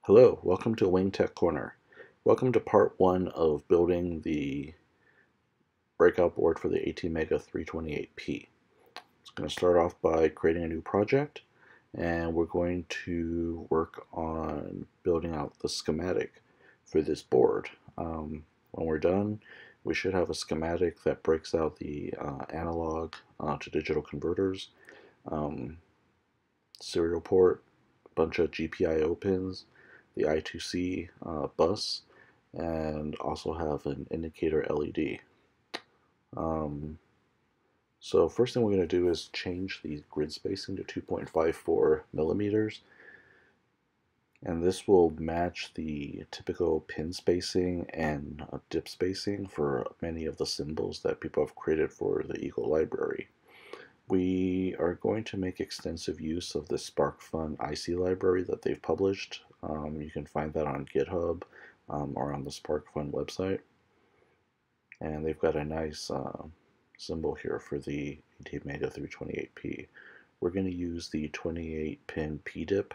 Hello, welcome to Wing Tech Corner. Welcome to part one of building the breakout board for the ATmega328P. It's going to start off by creating a new project, and we're going to work on building out the schematic for this board. When we're done, we should have a schematic that breaks out the analog to digital converters, serial port, a bunch of GPIO pins, the I2C bus, and also have an indicator LED. So first thing we're going to do is change the grid spacing to 2.54 millimeters, and this will match the typical pin spacing and dip spacing for many of the symbols that people have created for the Eagle library. We are going to make extensive use of the SparkFun IC library that they've published. You can find that on GitHub or on the SparkFun website. And they've got a nice symbol here for the ATmega328P. We're going to use the 28-pin PDIP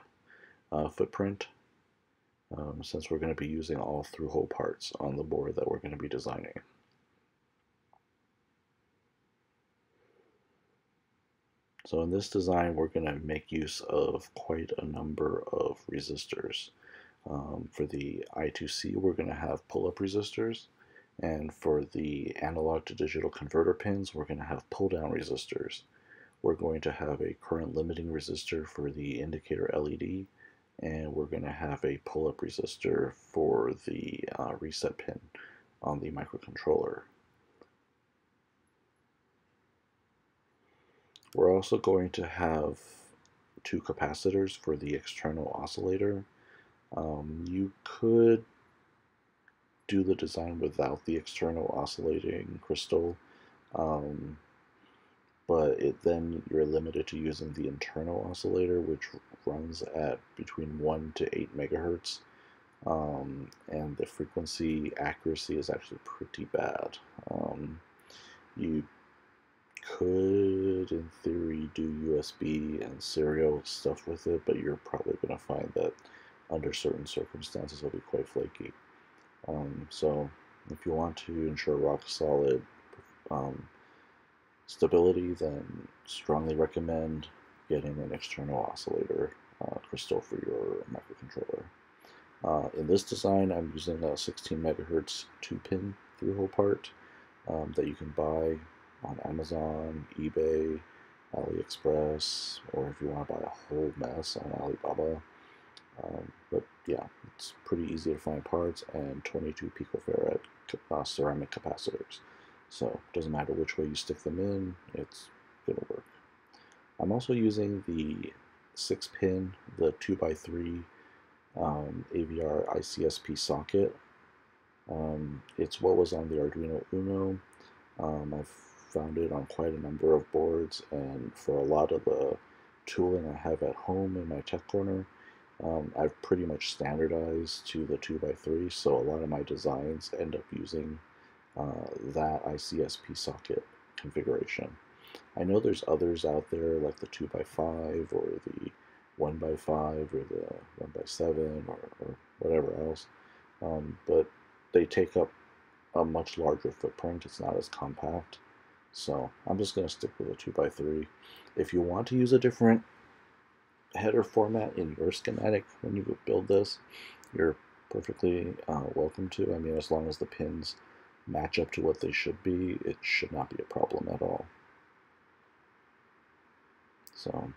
footprint since we're going to be using all through-hole parts on the board that we're going to be designing. So in this design, we're going to make use of quite a number of resistors. For the I2C, we're going to have pull-up resistors, and for the analog to digital converter pins, we're going to have pull-down resistors. We're going to have a current limiting resistor for the indicator LED, and we're going to have a pull-up resistor for the reset pin on the microcontroller. We're also going to have two capacitors for the external oscillator. You could do the design without the external oscillating crystal, but then you're limited to using the internal oscillator, which runs at between 1 to 8 megahertz, and the frequency accuracy is actually pretty bad. You could, in theory, do USB and serial stuff with it, but you're probably going to find that under certain circumstances it'll be quite flaky. So if you want to ensure rock solid stability, then strongly recommend getting an external oscillator crystal for your microcontroller. In this design, I'm using a 16 megahertz 2-pin through-hole part that you can buy on Amazon, eBay, AliExpress, or if you want to buy a whole mess on Alibaba. But yeah, it's pretty easy to find parts, and 22 picofarad ceramic capacitors. So it doesn't matter which way you stick them in, it's going to work. I'm also using the 6-pin, the 2x3 AVR ICSP socket. It's what was on the Arduino Uno. I've found it on quite a number of boards, and for a lot of the tooling I have at home in my tech corner, I've pretty much standardized to the 2x3, so a lot of my designs end up using that ICSP socket configuration. I know there's others out there like the 2x5 or the 1x5 or the 1x7 or whatever else, but they take up a much larger footprint. It's not as compact, so I'm just going to stick with a 2x3. If you want to use a different header format in your schematic when you build this, you're perfectly welcome to. I mean, as long as the pins match up to what they should be, it should not be a problem at all. So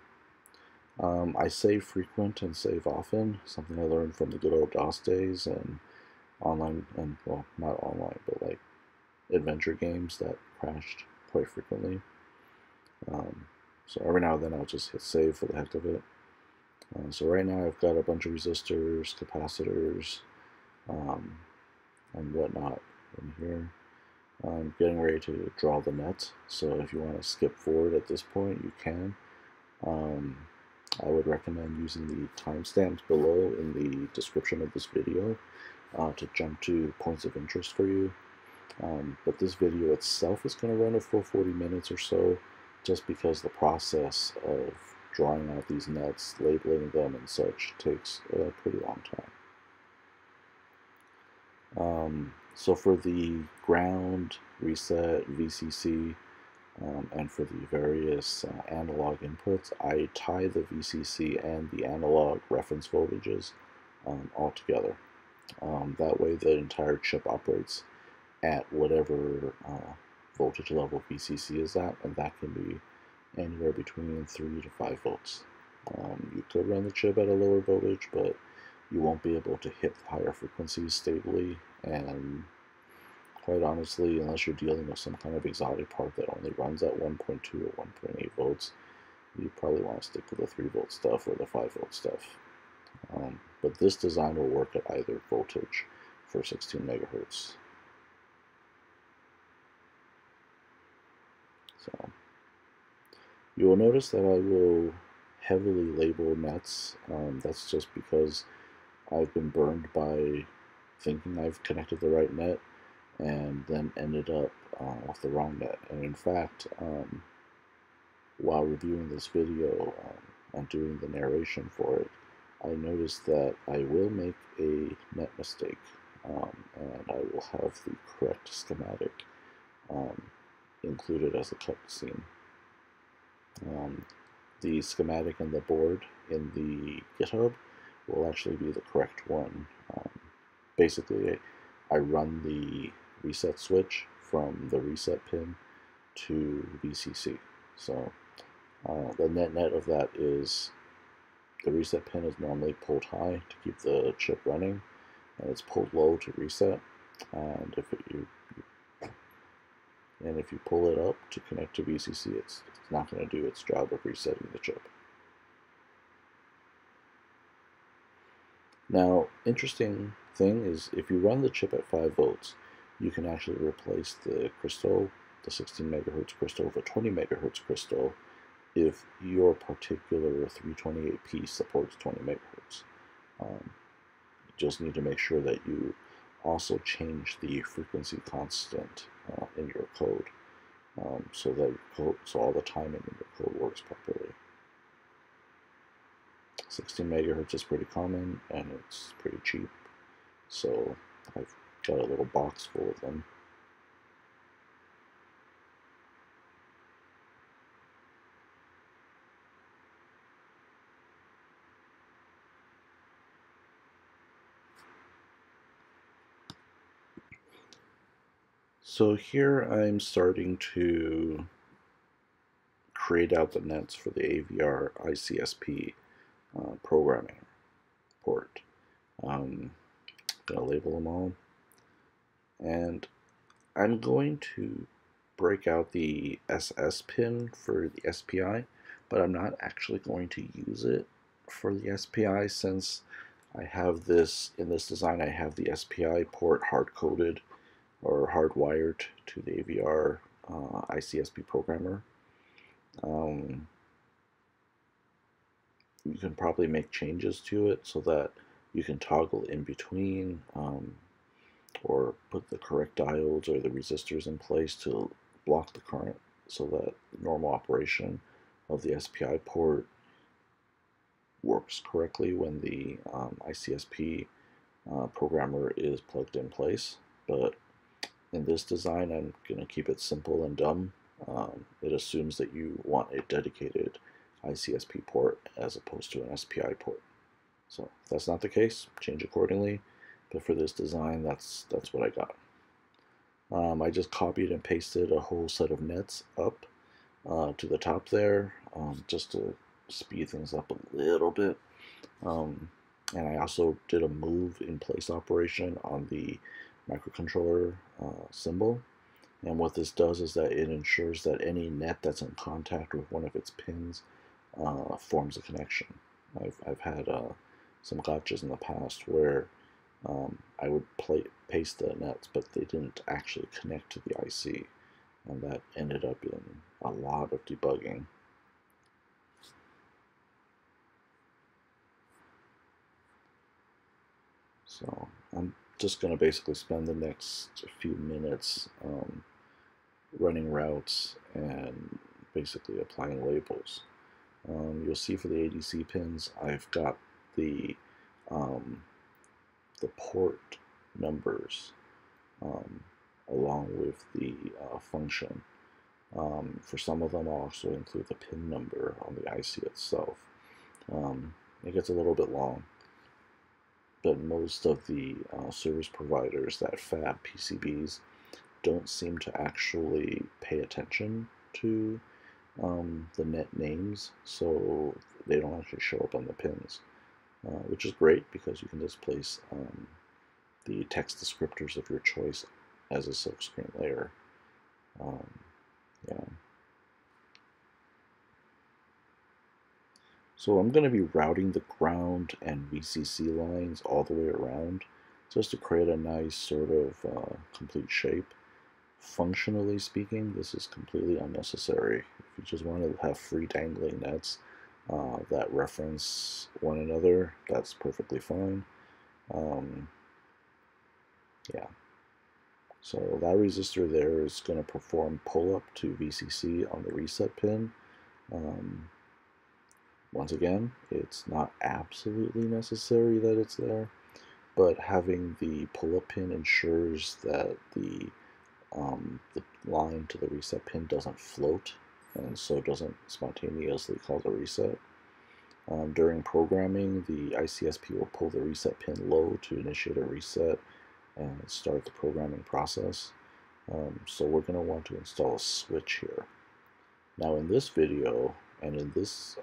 I save frequent and save often, something I learned from the good old DOS days and online, and well, not online, but like adventure games that crashed quite frequently. So every now and then I'll just hit save for the heck of it. So right now I've got a bunch of resistors, capacitors, and whatnot in here. I'm getting ready to draw the net, so if you want to skip forward at this point, you can. I would recommend using the timestamps below in the description of this video to jump to points of interest for you. But this video itself is going to run a full 40 minutes or so, just because the process of drawing out these nets, labeling them and such takes a pretty long time. So for the ground, reset, VCC, and for the various analog inputs, I tie the VCC and the analog reference voltages all together. That way the entire chip operates at whatever voltage level VCC is at, and that can be anywhere between 3 to 5 volts. You could run the chip at a lower voltage, but you won't be able to hit higher frequencies stably, and quite honestly, unless you're dealing with some kind of exotic part that only runs at 1.2 or 1.8 volts, you probably want to stick with the 3 volt stuff or the 5 volt stuff. But this design will work at either voltage for 16 megahertz. So you will notice that I will heavily label nets. That's just because I've been burned by thinking I've connected the right net and then ended up with the wrong net. And in fact, while reviewing this video and doing the narration for it, I noticed that I will make a net mistake, and I will have the correct schematic included as a cutscene. The schematic and the board in the GitHub will actually be the correct one. Basically, I run the reset switch from the reset pin to VCC. So the net of that is the reset pin is normally pulled high to keep the chip running, and it's pulled low to reset. And if you pull it up to connect to VCC, it's not going to do its job of resetting the chip. Now, interesting thing is if you run the chip at 5 volts, you can actually replace the crystal, the 16 megahertz crystal, with a 20 megahertz crystal if your particular 328P supports 20 megahertz. You just need to make sure that you also change the frequency constant in your code, so that all the timing in your code works properly. 16 megahertz is pretty common and it's pretty cheap, so I've got a little box full of them. So here I'm starting to create out the nets for the AVR ICSP programming port. I'm going to label them all, and I'm going to break out the SS pin for the SPI, but I'm not actually going to use it for the SPI since I have this, in this design I have the SPI port hard-coded or hardwired to the AVR ICSP programmer. You can probably make changes to it so that you can toggle in between, or put the correct diodes or the resistors in place to block the current so that normal operation of the SPI port works correctly when the ICSP programmer is plugged in place. But in this design, I'm going to keep it simple and dumb. It assumes that you want a dedicated ICSP port as opposed to an SPI port. So if that's not the case, change accordingly. But for this design, that's what I got. I just copied and pasted a whole set of nets up to the top there, just to speed things up a little bit. And I also did a move in place operation on the microcontroller symbol. And what this does is that it ensures that any net that's in contact with one of its pins forms a connection. I've had some gotchas in the past where I would paste the nets, but they didn't actually connect to the IC, and that ended up in a lot of debugging. So I'm just going to basically spend the next few minutes running routes and basically applying labels. You'll see for the ADC pins, I've got the port numbers along with the function. For some of them, I'll also include the pin number on the IC itself. It gets a little bit long, but most of the service providers that fab PCBs don't seem to actually pay attention to the net names, so they don't actually show up on the pins, which is great because you can just place the text descriptors of your choice as a silkscreen layer. Yeah. So I'm going to be routing the ground and VCC lines all the way around just to create a nice sort of complete shape. Functionally speaking, this is completely unnecessary. If you just want to have free dangling nets that reference one another, that's perfectly fine. Yeah. So that resistor there is going to perform pull-up to VCC on the reset pin. Once again, it's not absolutely necessary that it's there, but having the pull-up pin ensures that the line to the reset pin doesn't float, and so doesn't spontaneously cause a reset. During programming, the ICSP will pull the reset pin low to initiate a reset and start the programming process. So we're going to want to install a switch here. Now in this video, and in this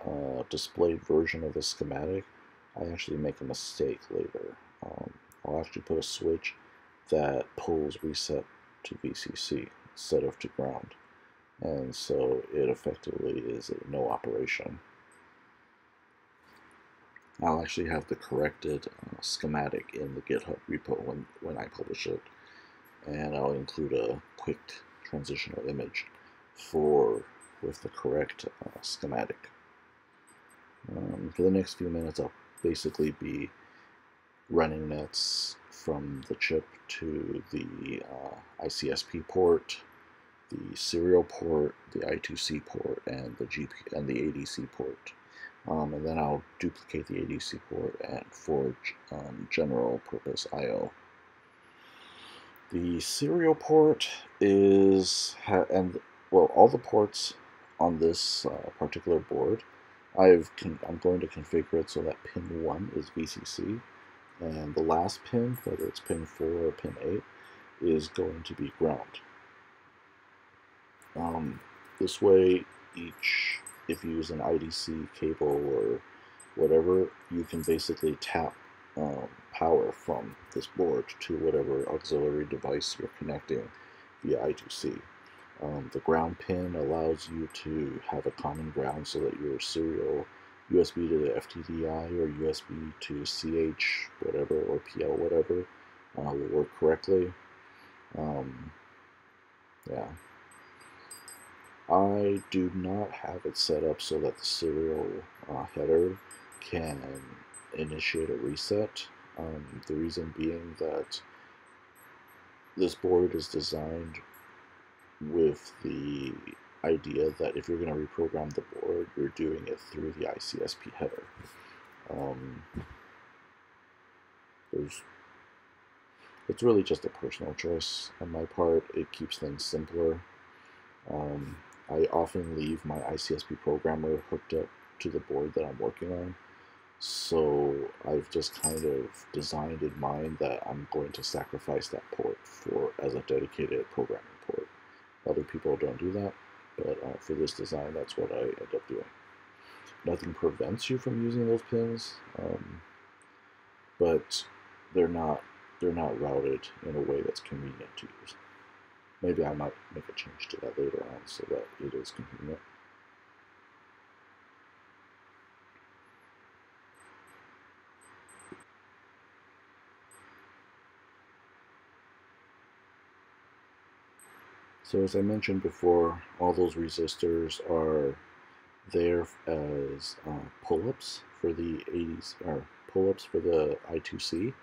displayed version of the schematic, I actually make a mistake later. I'll actually put a switch that pulls reset to VCC instead of to ground, and so it effectively is a no operation. I'll actually have the corrected schematic in the GitHub repo when I publish it, and I'll include a quick transitional image with the correct schematic. For the next few minutes, I'll basically be running nets from the chip to the ICSP port, the serial port, the I2C port, and the ADC port. And then I'll duplicate the ADC port for general purpose I/O. The serial port is, all the ports on this particular board, I'm going to configure it so that pin 1 is VCC, and the last pin, whether it's pin 4 or pin 8, is going to be ground. This way, if you use an IDC cable or whatever, you can basically tap power from this board to whatever auxiliary device you're connecting via I2C. The ground pin allows you to have a common ground so that your serial USB to the FTDI or USB to CH whatever or PL whatever will work correctly. Yeah. I do not have it set up so that the serial header can initiate a reset. The reason being that this board is designed with the idea that if you're going to reprogram the board, you're doing it through the ICSP header. It's really just a personal choice on my part. It keeps things simpler. I often leave my ICSP programmer hooked up to the board that I'm working on, so I've just kind of designed in mind that I'm going to sacrifice that port as a dedicated programming port. Other people don't do that, but for this design, that's what I end up doing. Nothing prevents you from using those pins, but they're not routed in a way that's convenient to use. Maybe I might make a change to that later on so that it is convenient. So as I mentioned before, all those resistors are there as pull-ups for the pull-ups for the I2C,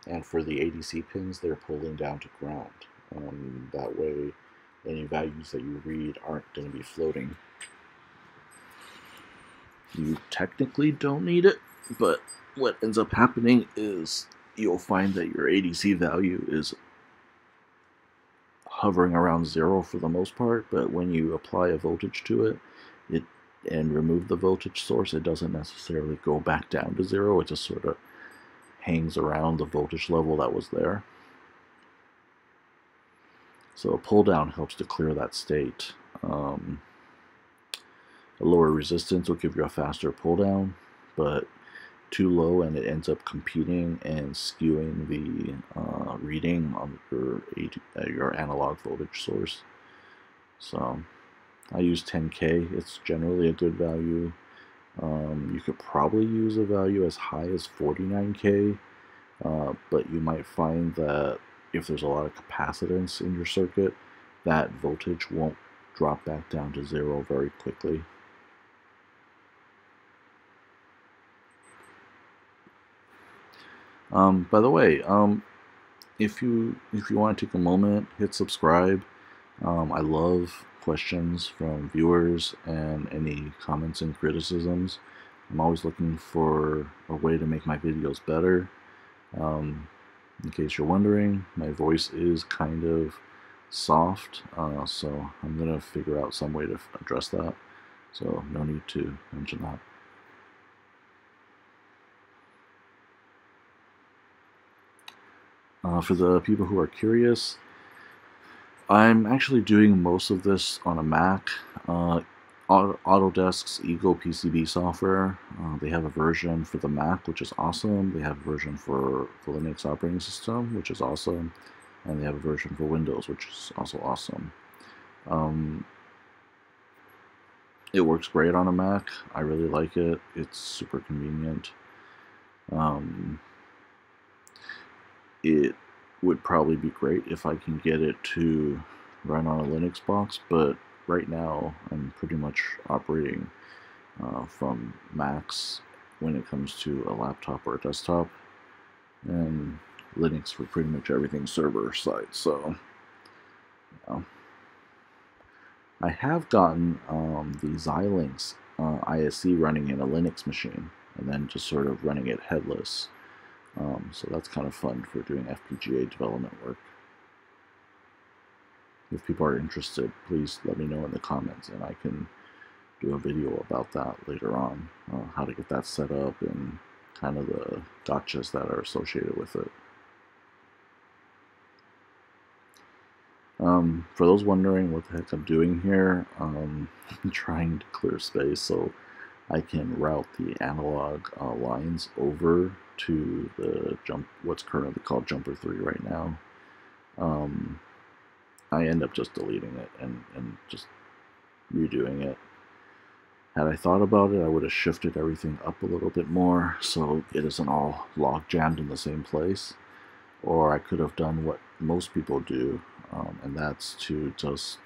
and for the ADC pins, they're pulling down to ground. That way, any values that you read aren't going to be floating. You technically don't need it, but what ends up happening is you'll find that your ADC value is hovering around 0 for the most part, but when you apply a voltage to it, and remove the voltage source, it doesn't necessarily go back down to 0. It just sort of hangs around the voltage level that was there. So a pull down helps to clear that state. A lower resistance will give you a faster pull down, but too low and it ends up competing and skewing the reading on your analog voltage source. So I use 10K. It's generally a good value. You could probably use a value as high as 49K, but you might find that if there's a lot of capacitance in your circuit, that voltage won't drop back down to 0 very quickly. By the way, if you want to take a moment, hit subscribe. I love questions from viewers and any comments and criticisms. I'm always looking for a way to make my videos better. In case you're wondering, my voice is kind of soft, so I'm going to figure out some way to address that. So no need to mention that. For the people who are curious, I'm actually doing most of this on a Mac. Autodesk's Eagle PCB software, they have a version for the Mac, which is awesome. They have a version for the Linux operating system, which is awesome. And they have a version for Windows, which is also awesome. It works great on a Mac. I really like it. It's super convenient. It would probably be great if I can get it to run on a Linux box, but right now I'm pretty much operating from Macs when it comes to a laptop or a desktop, and Linux for pretty much everything server side. So I have gotten the Xilinx ISC running in a Linux machine and then just sort of running it headless. So that's kind of fun for doing FPGA development work. If people are interested, please let me know in the comments and I can do a video about that later on, how to get that set up and kind of the gotchas that are associated with it. For those wondering what the heck I'm doing here, I'm trying to clear space so I can route the analog lines over to the what's currently called jumper 3 right now. I end up just deleting it and just redoing it. Had I thought about it, I would have shifted everything up a little bit more so it isn't all log jammed in the same place. Or I could have done what most people do, and that's to just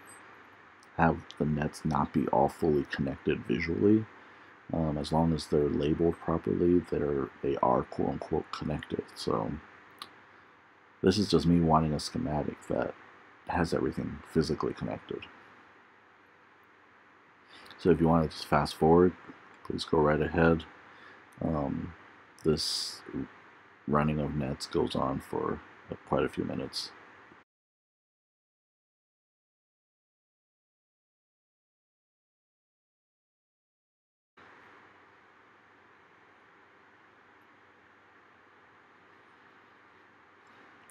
have the nets not be all fully connected visually. As long as they're labeled properly, they are quote-unquote connected. So this is just me wanting a schematic that has everything physically connected. So if you want to just fast forward, please go right ahead. This running of nets goes on for quite a few minutes.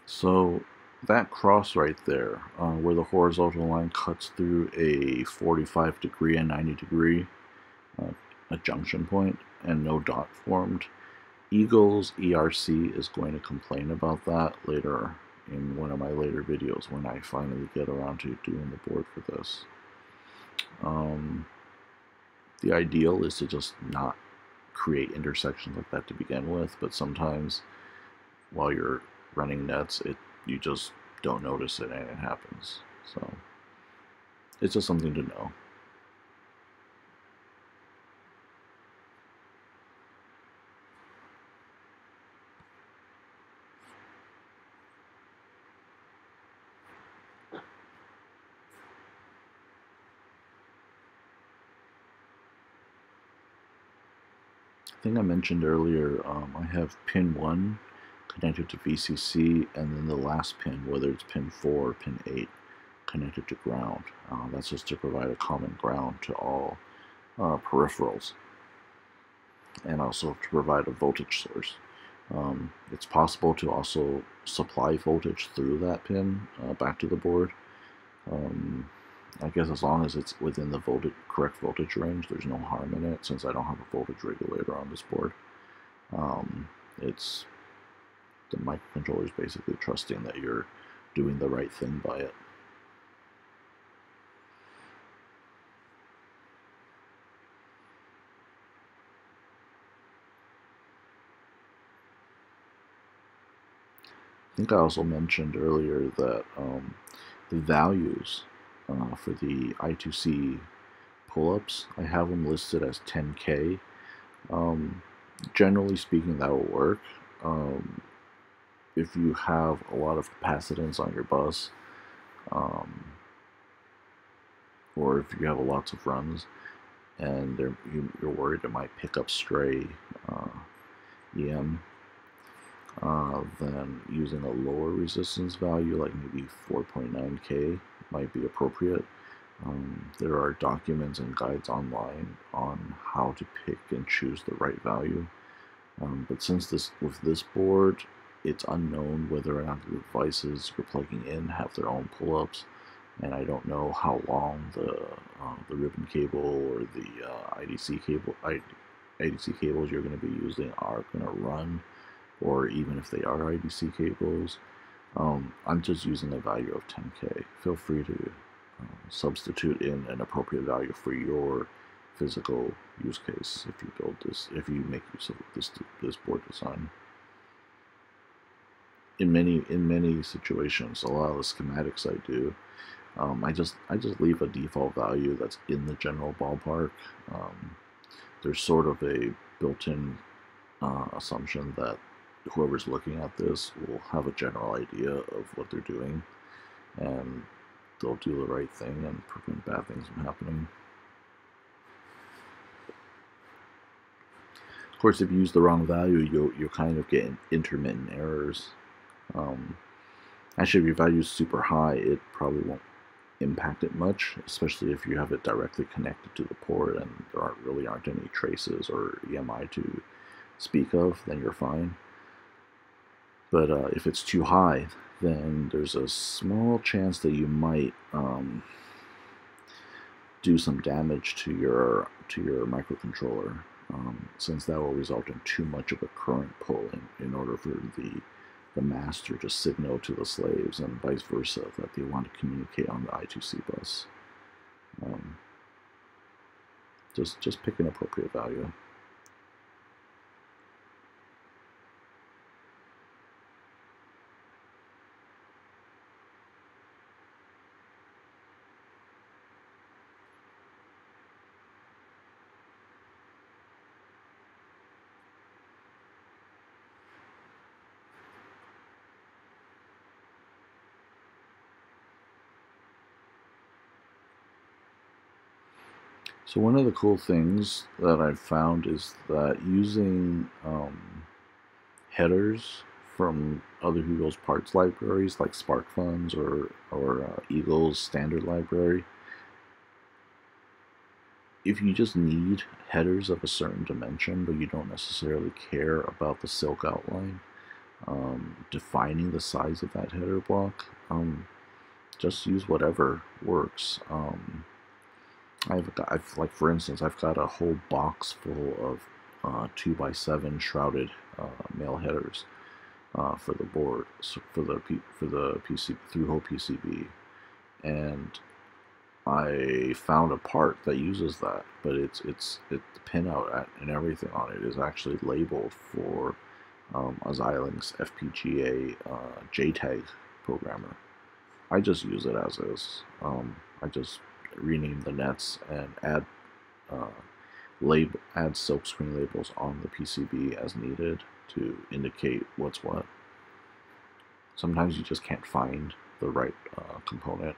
So that cross right there, where the horizontal line cuts through a 45-degree and 90-degree, a junction point, and no dot formed, Eagle's ERC is going to complain about that later in one of my later videos when I finally get around to doing the board for this. The ideal is to just not create intersections like that to begin with, but sometimes while you're running nets, you just don't notice it and it happens. So it's just something to know. I think I mentioned earlier, I have pin 1 connected to VCC, and then the last pin, whether it's pin 4 or pin 8, connected to ground. That's just to provide a common ground to all peripherals, and also to provide a voltage source. It's possible to also supply voltage through that pin back to the board. I guess as long as it's within the correct voltage range, there's no harm in it, since I don't have a voltage regulator on this board. It's the microcontroller is basically trusting that you're doing the right thing by it. I think I also mentioned earlier that the values for the I2C pull-ups, I have them listed as 10K. Generally speaking, that will work. If you have a lot of capacitance on your bus, or if you have lots of runs, and you're worried it might pick up stray EM, then using a lower resistance value, like maybe 4.9K, might be appropriate. There are documents and guides online on how to pick and choose the right value. But since with this board, it's unknown whether or not the devices you're plugging in have their own pull-ups, and I don't know how long the ribbon cable or the ADC cables you're going to be using are going to run, or even if they are ADC cables. I'm just using a value of 10K. Feel free to substitute in an appropriate value for your physical use case if you build this, if you make use of this board design. In many situations, a lot of the schematics I do, I just leave a default value that's in the general ballpark. There's sort of a built-in assumption that whoever's looking at this will have a general idea of what they're doing, and they'll do the right thing and prevent bad things from happening. Of course, if you use the wrong value, you'll kind of get intermittent errors. Actually, if your value is super high, it probably won't impact it much, especially if you have it directly connected to the port and there really aren't any traces or EMI to speak of, then you're fine. But if it's too high, then there's a small chance that you might do some damage to your microcontroller, since that will result in too much of a current pull in order for the master to signal to the slaves, and vice versa, that they want to communicate on the I2C bus. Just pick an appropriate value. So one of the cool things that I've found is that using headers from other Eagles parts libraries like SparkFun's or Eagle's standard library, if you just need headers of a certain dimension but you don't necessarily care about the silk outline, defining the size of that header block, just use whatever works. Like for instance, I've got a whole box full of 2x7 shrouded male headers for the board, so for the PC through-hole PCB, and I found a part that uses that, but the pinout and everything on it is actually labeled for a Xilinx FPGA JTAG programmer. I just use it as is. I just rename the nets and add silkscreen labels on the PCB as needed to indicate what's what. Sometimes you just can't find the right component,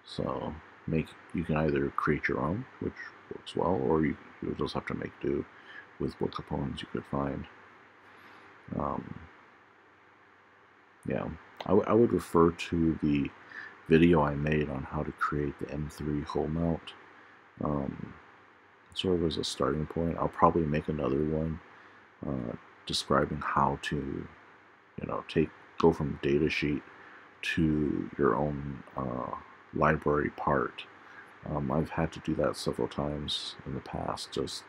so you can either create your own, which works well, or you'll just have to make do with what components you could find. Yeah, I would refer to the video I made on how to create the M3 hole mount, sort of as a starting point. I'll probably make another one describing how to, you know, go from datasheet to your own library part. I've had to do that several times in the past, just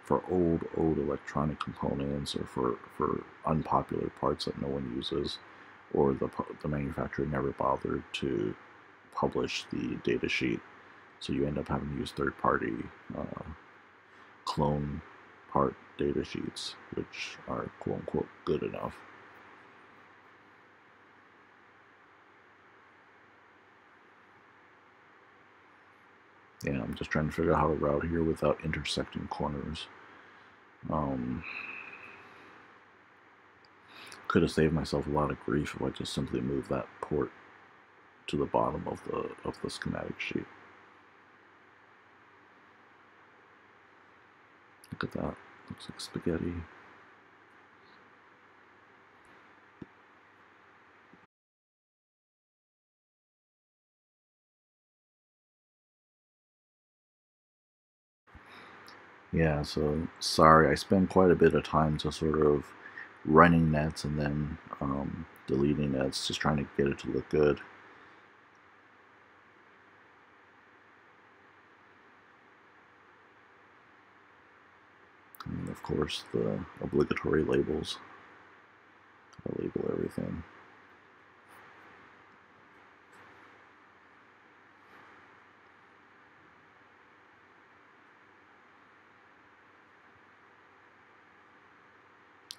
for old electronic components, or for unpopular parts that no one uses, or the manufacturer never bothered to publish the datasheet, so you end up having to use third-party clone part datasheets, which are quote-unquote good enough. Yeah, I'm just trying to figure out how to route here without intersecting corners. Could have saved myself a lot of grief if I just simply moved that port to the bottom of the schematic sheet. Look at that. Looks like spaghetti. Yeah, so sorry, I spent quite a bit of time just sort of running nets and then deleting nets, just trying to get it to look good. And of course, the obligatory labels. I label everything.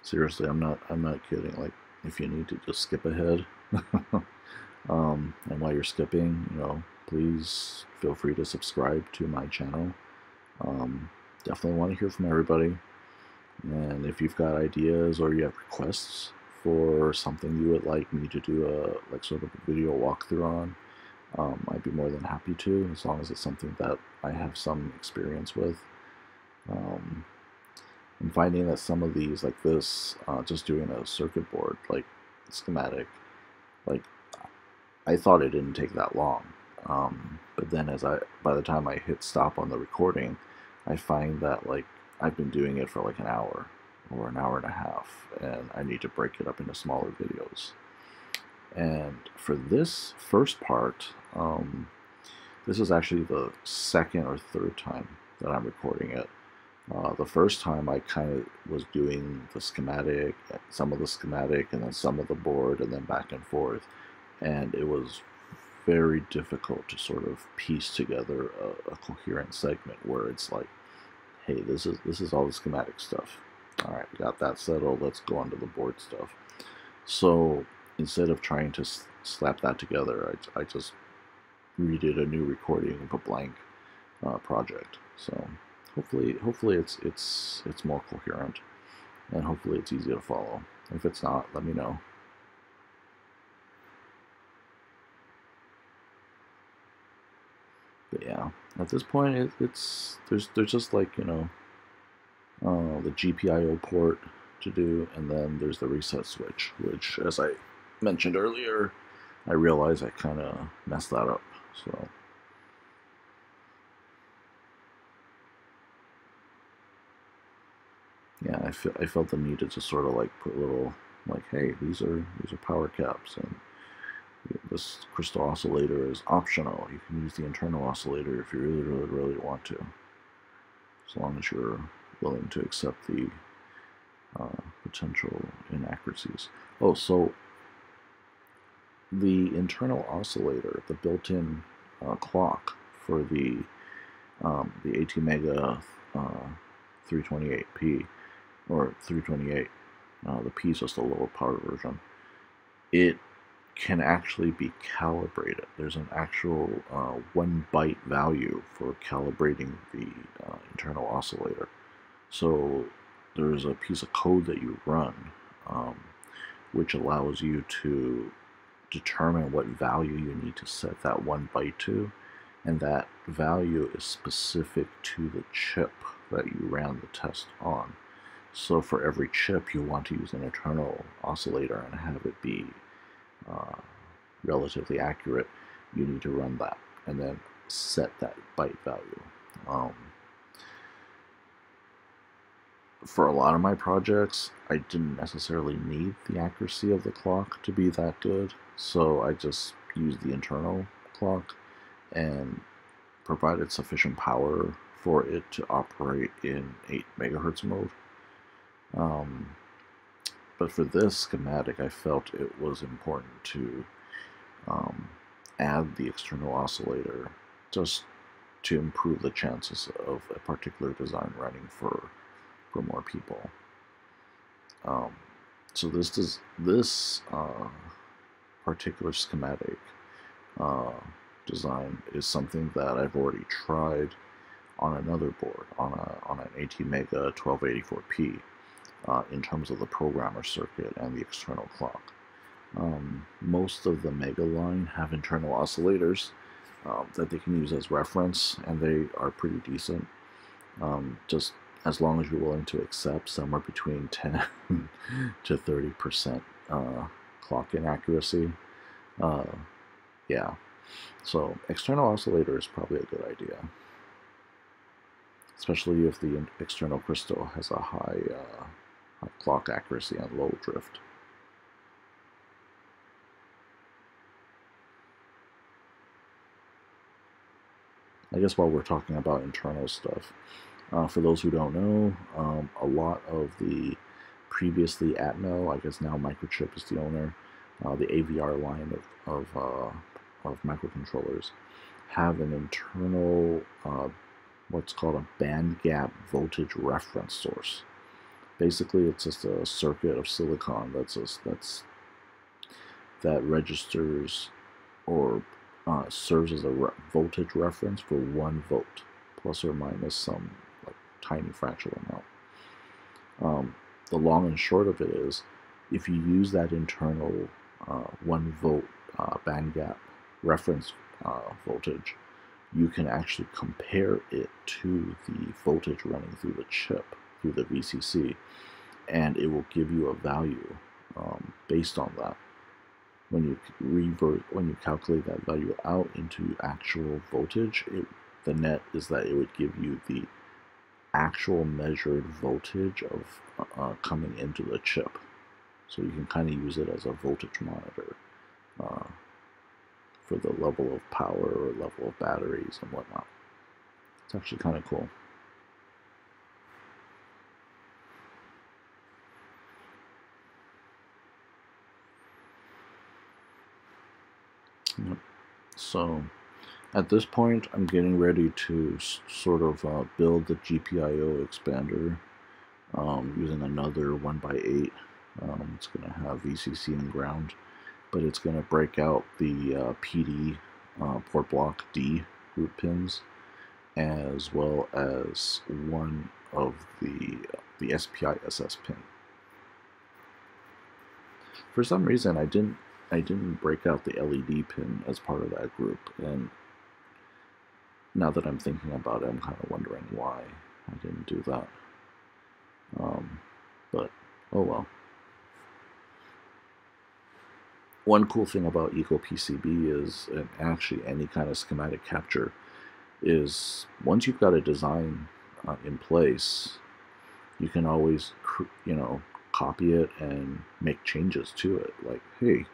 Seriously, I'm not kidding. Like, if you need to just skip ahead, and while you're skipping, you know, please feel free to subscribe to my channel. Definitely want to hear from everybody. And if you've got ideas or you have requests for something you would like me to do a sort of a video walkthrough on, I'd be more than happy to, as long as it's something that I have some experience with. I'm finding that some of these, like this, just doing a circuit board, like schematic, like I thought it didn't take that long. But then by the time I hit stop on the recording, I find that like I've been doing it for like an hour or an hour and a half, and I need to break it up into smaller videos. And for this first part, this is actually the second or third time that I'm recording it. The first time I kind of was doing the schematic, some of the schematic, and then some of the board, and then back and forth, and it was very difficult to sort of piece together a coherent segment where it's like, hey, this is all the schematic stuff. All right, we got that settled. Let's go on to the board stuff. So instead of trying to slap that together, I just redid a new recording of a blank project. So hopefully it's more coherent, and hopefully it's easy to follow. If it's not, let me know. But yeah, at this point, there's just like, you know, the GPIO port to do, and then there's the reset switch, which, as I mentioned earlier, I realized I kind of messed that up. So yeah, I felt the need to just sort of like put little, like, hey, these are power caps, and this crystal oscillator is optional. You can use the internal oscillator if you really want to, as long as you're willing to accept the potential inaccuracies. Oh, so the internal oscillator, the built-in clock for the ATmega 328P, or 328, the P is just a lower power version, it can actually be calibrated. There's an actual 1 byte value for calibrating the internal oscillator. So there's a piece of code that you run which allows you to determine what value you need to set that 1 byte to, and that value is specific to the chip that you ran the test on. So for every chip, you want to use an internal oscillator and have it be relatively accurate. You need to run that and then set that byte value. For a lot of my projects, I didn't necessarily need the accuracy of the clock to be that good, so I just used the internal clock and provided sufficient power for it to operate in 8 megahertz mode. But for this schematic, I felt it was important to add the external oscillator just to improve the chances of a particular design running for more people. So this particular schematic design is something that I've already tried on another board, on an ATmega 1284P, in terms of the programmer circuit and the external clock. Most of the Mega line have internal oscillators that they can use as reference, and they are pretty decent. Just as long as you're willing to accept somewhere between 10 to 30% clock inaccuracy. Yeah, so external oscillator is probably a good idea, especially if the external crystal has a high clock accuracy and low drift. I guess while we're talking about internal stuff, for those who don't know, a lot of the previously Atmel, I guess now Microchip is the owner, the AVR line of microcontrollers have an internal, what's called a band gap voltage reference source. Basically, it's just a circuit of silicon that registers or serves as a voltage reference for 1 volt, plus or minus some tiny fractional amount. The long and short of it is, if you use that internal 1 volt band gap reference voltage, you can actually compare it to the voltage running through the chip, through the VCC, and it will give you a value based on that. When you calculate that value out into actual voltage, the net is that it would give you the actual measured voltage of coming into the chip. So you can kind of use it as a voltage monitor for the level of power or level of batteries and whatnot. It's actually kind of cool. Yep. So at this point, I'm getting ready to sort of build the GPIO expander using another 1x8. It's going to have VCC and ground, but it's going to break out the PD port block D group pins, as well as one of the SPI-SS pin. For some reason, I didn't break out the LED pin as part of that group, and now that I'm thinking about it, I'm kind of wondering why I didn't do that. But oh well. One cool thing about Eagle PCB is, and actually any kind of schematic capture, is once you've got a design in place, you can always, copy it and make changes to it. Like, hey,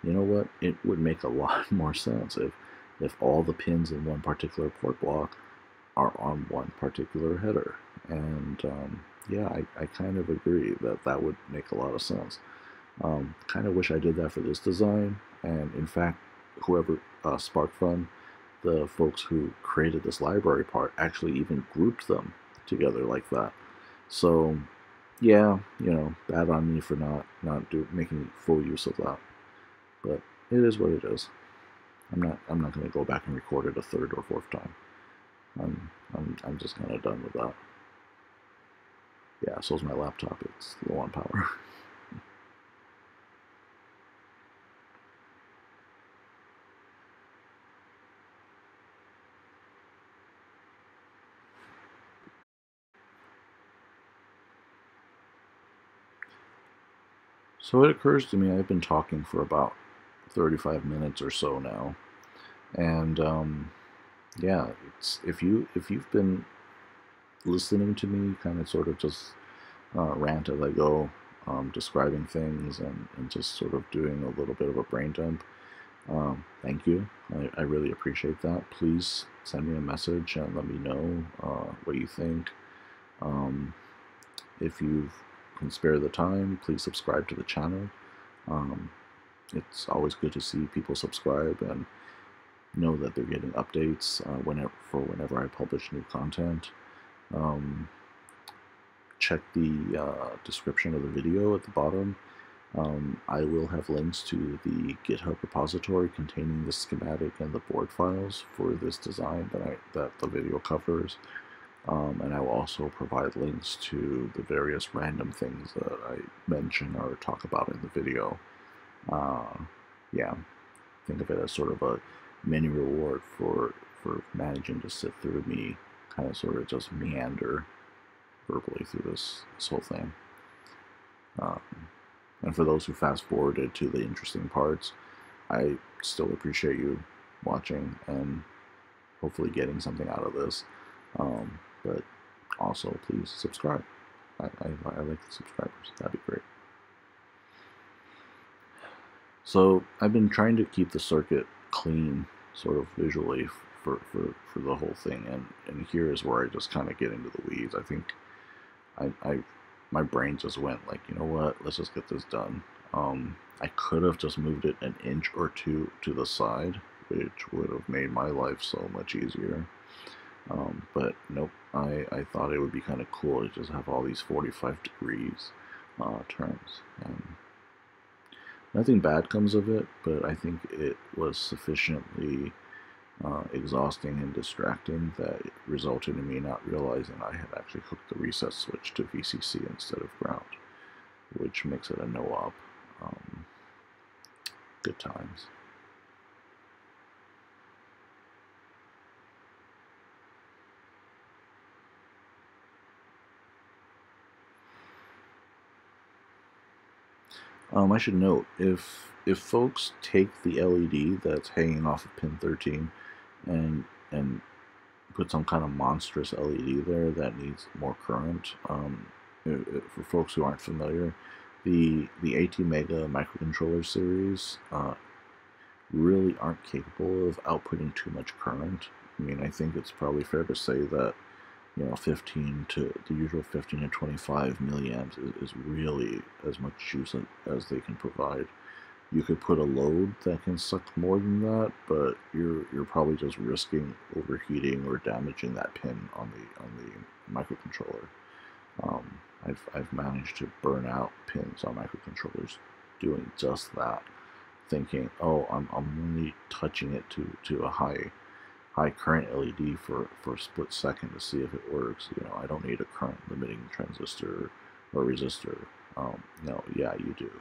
you know what? It would make a lot more sense if all the pins in one particular port block are on one particular header. And yeah, I kind of agree that would make a lot of sense. Kind of wish I did that for this design. And in fact, whoever SparkFun, the folks who created this library part, actually even grouped them together like that. So yeah, bad on me for not making full use of that. But it is what it is. I'm not going to go back and record it a third or fourth time. I'm just kind of done with that. Yeah, so's my laptop. It's low on power. So it occurs to me I've been talking for about 35 minutes or so now, and yeah, if you've been listening to me kind of sort of just rant as I go, describing things and just sort of doing a little bit of a brain dump, thank you. I really appreciate that. Please send me a message and let me know what you think. If you can spare the time, please subscribe to the channel. It's always good to see people subscribe and know that they're getting updates whenever I publish new content. Check the description of the video at the bottom. I will have links to the GitHub repository containing the schematic and the board files for this design that the video covers. And I will also provide links to the various random things that I mention or talk about in the video. Yeah, think of it as sort of a mini reward for managing to sit through me kind of sort of just meander verbally through this whole thing. And for those who fast forwarded to the interesting parts, I still appreciate you watching and hopefully getting something out of this. But also, please subscribe. I like the subscribers. That'd be great. So I've been trying to keep the circuit clean, sort of visually, for the whole thing, and here is where I just kind of get into the weeds. I think my brain just went like, you know what, let's just get this done. I could have just moved it an inch or two to the side, which would have made my life so much easier. But nope, I thought it would be kind of cool to just have all these 45 degrees turns. And nothing bad comes of it, but I think it was sufficiently exhausting and distracting that it resulted in me not realizing I had actually hooked the reset switch to VCC instead of ground, which makes it a no-op. Good times. I should note, if folks take the LED that's hanging off of pin 13 and put some kind of monstrous LED there that needs more current, for folks who aren't familiar, the ATmega microcontroller series really aren't capable of outputting too much current. I mean, I think it's probably fair to say that, you know, the usual 15 to 25 milliamps is really as much juice as they can provide. You could put a load that can suck more than that, but you're probably just risking overheating or damaging that pin on the microcontroller. I've managed to burn out pins on microcontrollers doing just that, thinking, oh, I'm only touching it to a high current LED for a split second to see if it works. You know, I don't need a current limiting transistor or resistor. No, yeah, you do.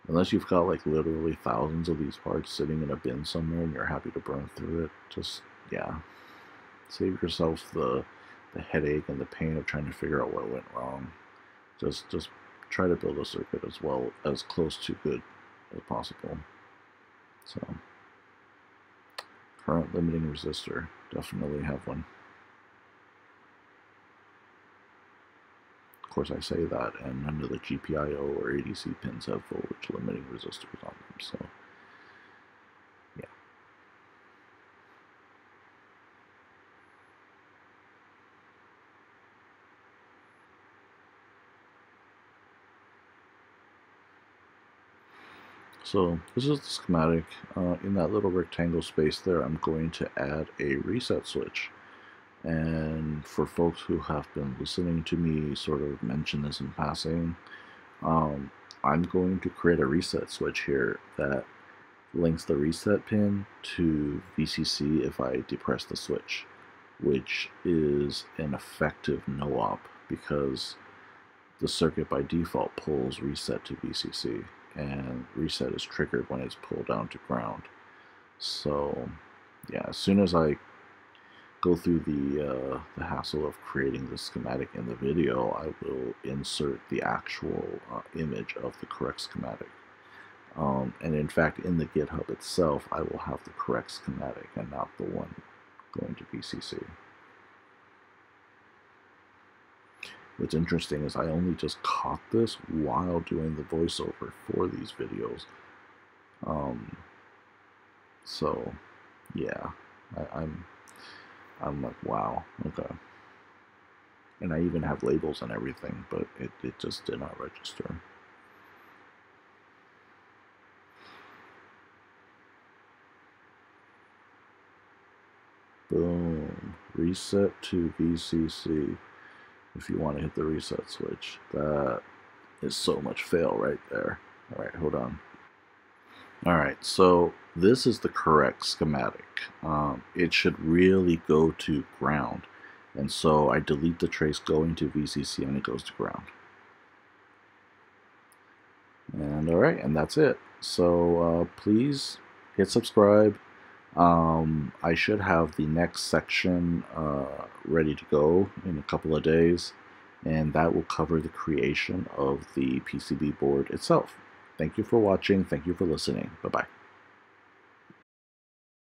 Unless you've got like literally thousands of these parts sitting in a bin somewhere and you're happy to burn through it, just, yeah, save yourself the headache and the pain of trying to figure out what went wrong. Just try to build a circuit as close to good as possible. So, current limiting resistor, definitely have one. Of course, I say that, and none of the GPIO or ADC pins have voltage limiting resistors on them, so yeah. So this is the schematic. In that little rectangle space there, I'm going to add a reset switch. And for folks who have been listening to me sort of mention this in passing, I'm going to create a reset switch here that links the reset pin to VCC if I depress the switch, which is an effective no-op because the circuit by default pulls reset to VCC, and reset is triggered when it's pulled down to ground. So yeah, as soon as I go through the hassle of creating the schematic in the video, I will insert the actual image of the correct schematic. And in fact, in the GitHub itself, I will have the correct schematic and not the one going to VCC. What's interesting is I only just caught this while doing the voiceover for these videos. So yeah, I'm like, wow, okay. And I even have labels and everything, but it just did not register. Boom, reset to VCC. If you want to hit the reset switch, that is so much fail right there. All right, hold on. All right, so this is the correct schematic. It should really go to ground. And so I delete the trace going to VCC and it goes to ground. And all right, and that's it. So please hit subscribe. I should have the next section ready to go in a couple of days, and that will cover the creation of the PCB board itself. Thank you for watching. Thank you for listening. Bye-bye.